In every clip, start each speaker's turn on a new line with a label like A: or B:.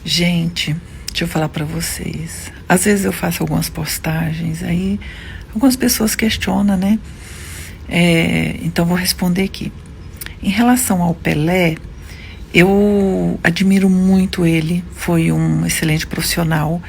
A: Gente, deixa eu falar pra vocês. Às vezes eu faço algumas postagens, aí algumas pessoas questionam, né? Então vou responder aqui. Em relação ao Pelé, eu admiro muito ele, foi um excelente profissional.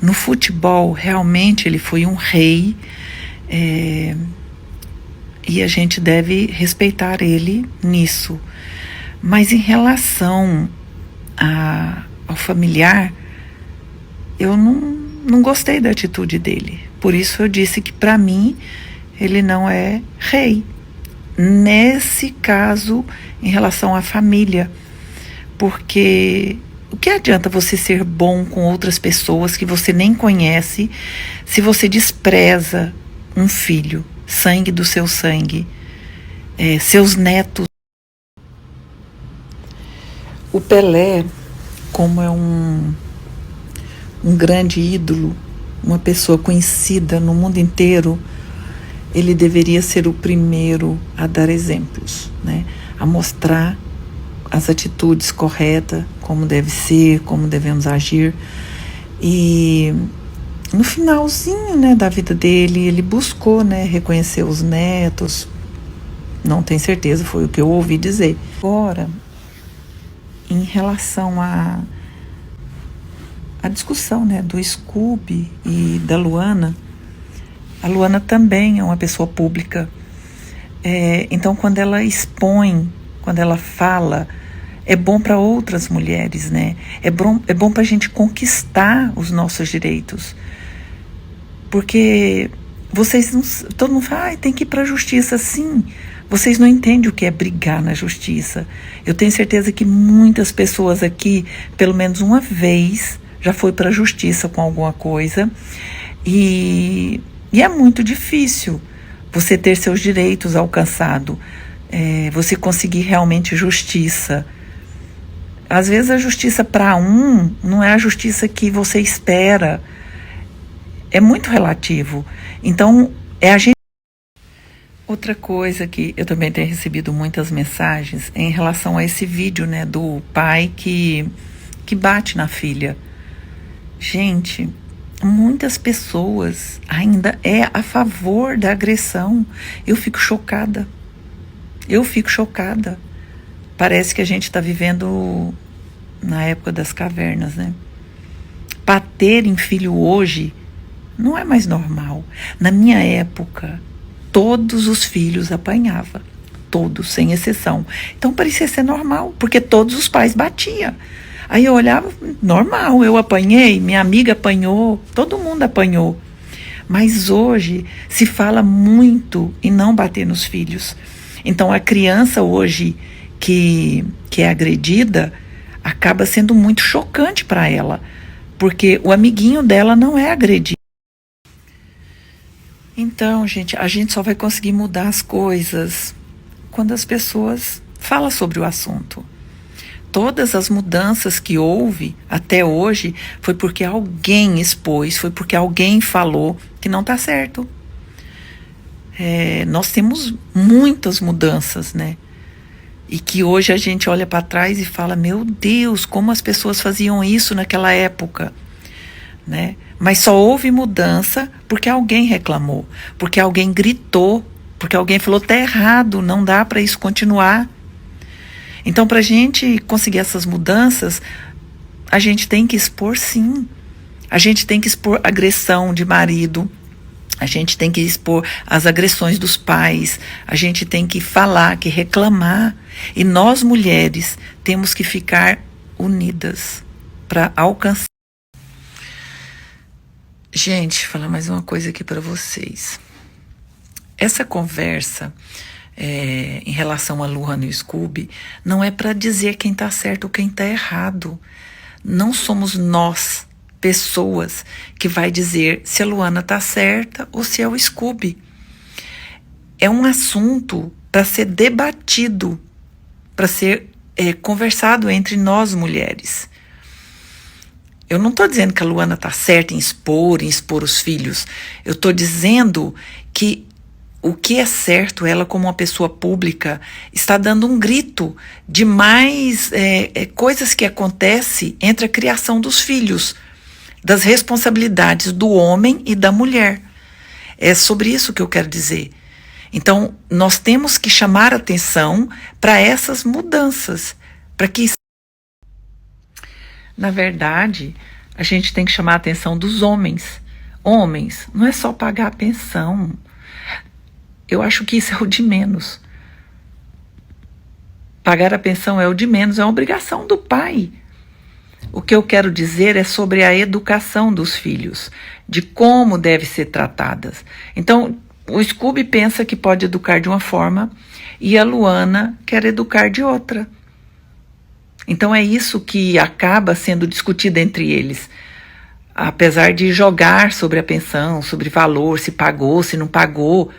A: No futebol, realmente ele foi um rei, é, e a gente deve respeitar ele nisso. Mas em relação ao familiar, eu não gostei da atitude dele. Por isso eu disse que para mim ele não é rei. Nesse caso, em relação à família, porque o que adianta você ser bom com outras pessoas que você nem conhece se você despreza um filho, sangue do seu sangue, seus netos? O Pelé, como é um grande ídolo, uma pessoa conhecida no mundo inteiro, ele deveria ser o primeiro a dar exemplos, né? A mostrar as atitudes corretas, como deve ser, como devemos agir. E no finalzinho, né, da vida dele, ele buscou, né, reconhecer os netos. Não tenho certeza, foi o que eu ouvi dizer. Agora, em relação à discussão, né, do Scooby e da Luana, a Luana também é uma pessoa pública. Então, quando ela expõe, quando ela fala, é bom para outras mulheres, né? É bom para a gente conquistar os nossos direitos. Porque vocês não, todo mundo fala, tem que ir para a justiça. Sim, vocês não entendem o que é brigar na justiça. Eu tenho certeza que muitas pessoas aqui, pelo menos uma vez, já foi para a justiça com alguma coisa. E é muito difícil você ter seus direitos alcançados, você conseguir realmente justiça. Às vezes a justiça para um não é a justiça que você espera. É muito relativo. Então, é a gente. Outra coisa que eu também tenho recebido muitas mensagens é em relação a esse vídeo, né, do pai que bate na filha. Gente, muitas pessoas ainda é a favor da agressão. Eu fico chocada. Parece que a gente está vivendo na época das cavernas, né? Bater em filho hoje não é mais normal. Na minha época, todos os filhos apanhavam. Todos, sem exceção. Então parecia ser normal, porque todos os pais batiam. Aí eu olhava, normal, eu apanhei, minha amiga apanhou, todo mundo apanhou. Mas hoje se fala muito em não bater nos filhos. Então a criança hoje que é agredida acaba sendo muito chocante para ela, porque o amiguinho dela não é agredido. Então, gente, a gente só vai conseguir mudar as coisas quando as pessoas falam sobre o assunto. Todas as mudanças que houve até hoje foi porque alguém expôs, foi porque alguém falou que não está certo. Nós temos muitas mudanças, né? E que hoje a gente olha para trás e fala, meu Deus, como as pessoas faziam isso naquela época, né? Mas só houve mudança porque alguém reclamou, porque alguém gritou, porque alguém falou, tá errado, não dá para isso continuar. Então, para a gente conseguir essas mudanças, a gente tem que expor, sim. A gente tem que expor agressão de marido, a gente tem que expor as agressões dos pais, a gente tem que falar, que reclamar. E nós, mulheres, temos que ficar unidas para alcançar. Gente, falar mais uma coisa aqui para vocês. Essa conversa em relação a Luana e o Scooby não é para dizer quem está certo ou quem está errado. Não somos nós, pessoas, que vai dizer se a Luana está certa ou se é o Scooby. É um assunto para ser debatido, para ser conversado entre nós, mulheres. Eu não estou dizendo que a Luana está certa em expor os filhos. Eu estou dizendo que o que é certo, ela como uma pessoa pública está dando um grito de mais coisas que acontecem entre a criação dos filhos, das responsabilidades do homem e da mulher. É sobre isso que eu quero dizer. Então, nós temos que chamar atenção para essas mudanças, para que, na verdade, a gente tem que chamar a atenção dos homens. Homens, não é só pagar a pensão. Eu acho que isso é o de menos. Pagar a pensão é o de menos, é uma obrigação do pai. O que eu quero dizer é sobre a educação dos filhos, de como devem ser tratadas. Então, o Scooby pensa que pode educar de uma forma e a Luana quer educar de outra. Então é isso que acaba sendo discutido entre eles. Apesar de jogar sobre a pensão, sobre valor, se pagou, se não pagou.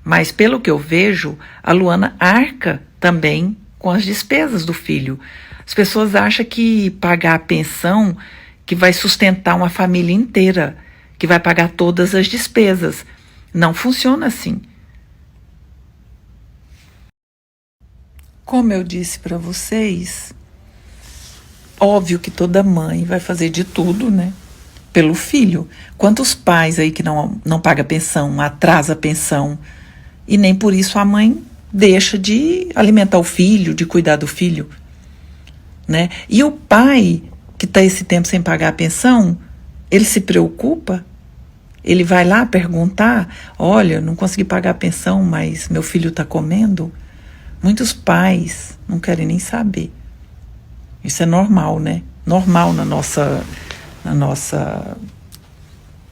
A: Mas pelo que eu vejo, a Luana arca também com as despesas do filho. As pessoas acham que pagar a pensão que vai sustentar uma família inteira, que vai pagar todas as despesas. Não funciona assim. Como eu disse para vocês, óbvio que toda mãe vai fazer de tudo, né? Pelo filho. Quantos pais aí que não paga pensão, atrasa a pensão, e nem por isso a mãe deixa de alimentar o filho, de cuidar do filho, né? E o pai que está esse tempo sem pagar a pensão, ele se preocupa? Ele vai lá perguntar, olha, não consegui pagar a pensão, mas meu filho está comendo? Muitos pais não querem nem saber. Isso é normal, né? Normal na nossa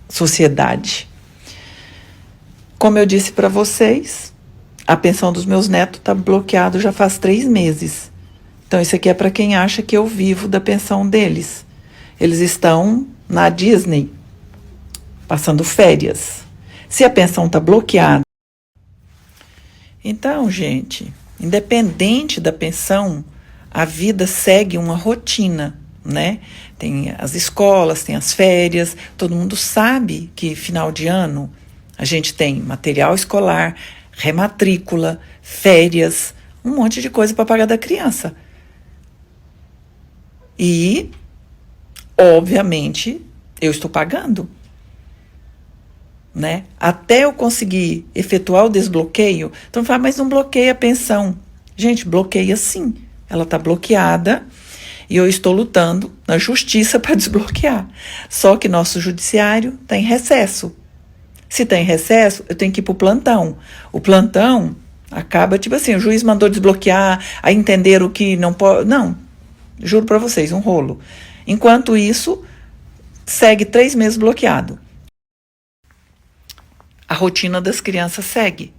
A: sociedade. Como eu disse para vocês, a pensão dos meus netos está bloqueada já faz 3 meses. Então isso aqui é para quem acha que eu vivo da pensão deles. Eles estão na Disney, passando férias. Se a pensão está bloqueada. Então, gente, independente da pensão, a vida segue uma rotina, né? Tem as escolas, tem as férias, todo mundo sabe que final de ano a gente tem material escolar, rematrícula, férias, um monte de coisa para pagar da criança. E, obviamente, eu estou pagando, né? Até eu conseguir efetuar o desbloqueio. Então, fala, mas não bloqueia a pensão. Gente, bloqueia sim. Ela está bloqueada e eu estou lutando na justiça para desbloquear. Só que nosso judiciário está em recesso. Se está em recesso, eu tenho que ir para o plantão. O plantão acaba, tipo assim, o juiz mandou desbloquear, aí entenderam que não pode. Não, juro para vocês, um rolo. Enquanto isso, segue 3 meses bloqueado. A rotina das crianças segue.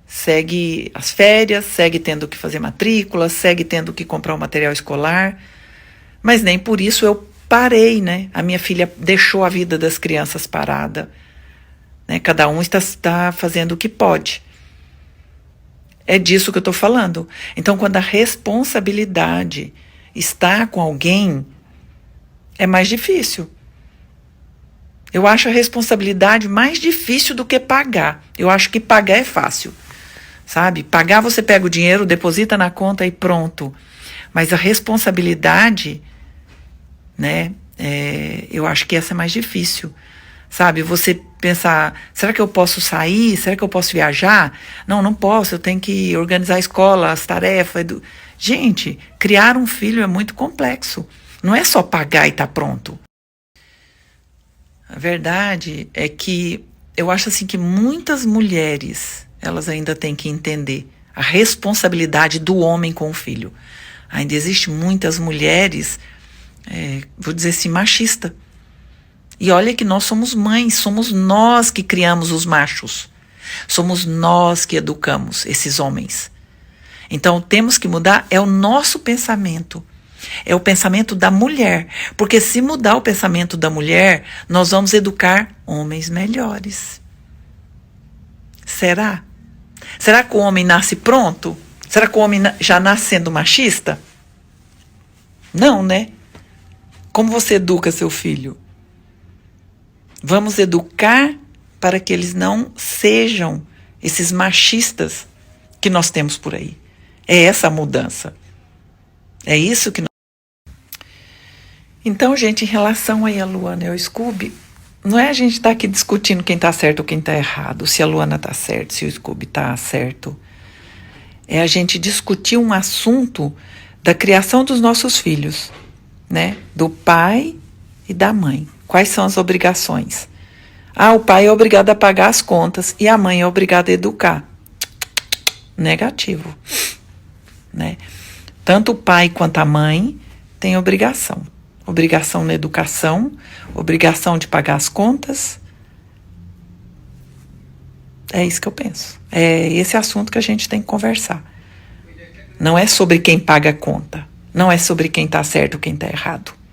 A: Segue as férias, segue tendo que fazer matrícula, segue tendo que comprar o material escolar. Mas nem por isso eu parei, né? A minha filha deixou a vida das crianças parada. Né? Cada um está fazendo o que pode. É disso que eu estou falando. Então, quando a responsabilidade está com alguém, é mais difícil. Eu acho a responsabilidade mais difícil do que pagar. Eu acho que pagar é fácil, sabe? Pagar você pega o dinheiro, deposita na conta e pronto. Mas a responsabilidade, né? Eu acho que essa é mais difícil, sabe? Você pensar, será que eu posso sair? Será que eu posso viajar? Não, não posso, eu tenho que organizar a escola, as tarefas. Gente, criar um filho é muito complexo. Não é só pagar e tá pronto. A verdade é que eu acho assim que muitas mulheres, elas ainda têm que entender a responsabilidade do homem com o filho. Ainda existem muitas mulheres, vou dizer assim, machistas. E olha que nós somos mães, somos nós que criamos os machos. Somos nós que educamos esses homens. Então temos que mudar, é o nosso pensamento. É o pensamento da mulher. Porque se mudar o pensamento da mulher, nós vamos educar homens melhores. Será? Será que o homem nasce pronto? Será que o homem já nasce sendo machista? Não, né? Como você educa seu filho? Vamos educar para que eles não sejam esses machistas que nós temos por aí. É essa a mudança. É isso que nós... Então, gente, em relação aí a Luana e ao Scooby, não é a gente estar aqui discutindo quem está certo ou quem está errado, se a Luana está certa, se o Scooby está certo. É a gente discutir um assunto da criação dos nossos filhos, né? Do pai e da mãe. Quais são as obrigações? Ah, o pai é obrigado a pagar as contas e a mãe é obrigada a educar. Negativo, né? Tanto o pai quanto a mãe têm obrigação. Obrigação na educação, obrigação de pagar as contas. É isso que eu penso. É esse assunto que a gente tem que conversar. Não é sobre quem paga a conta. Não é sobre quem está certo ou quem está errado.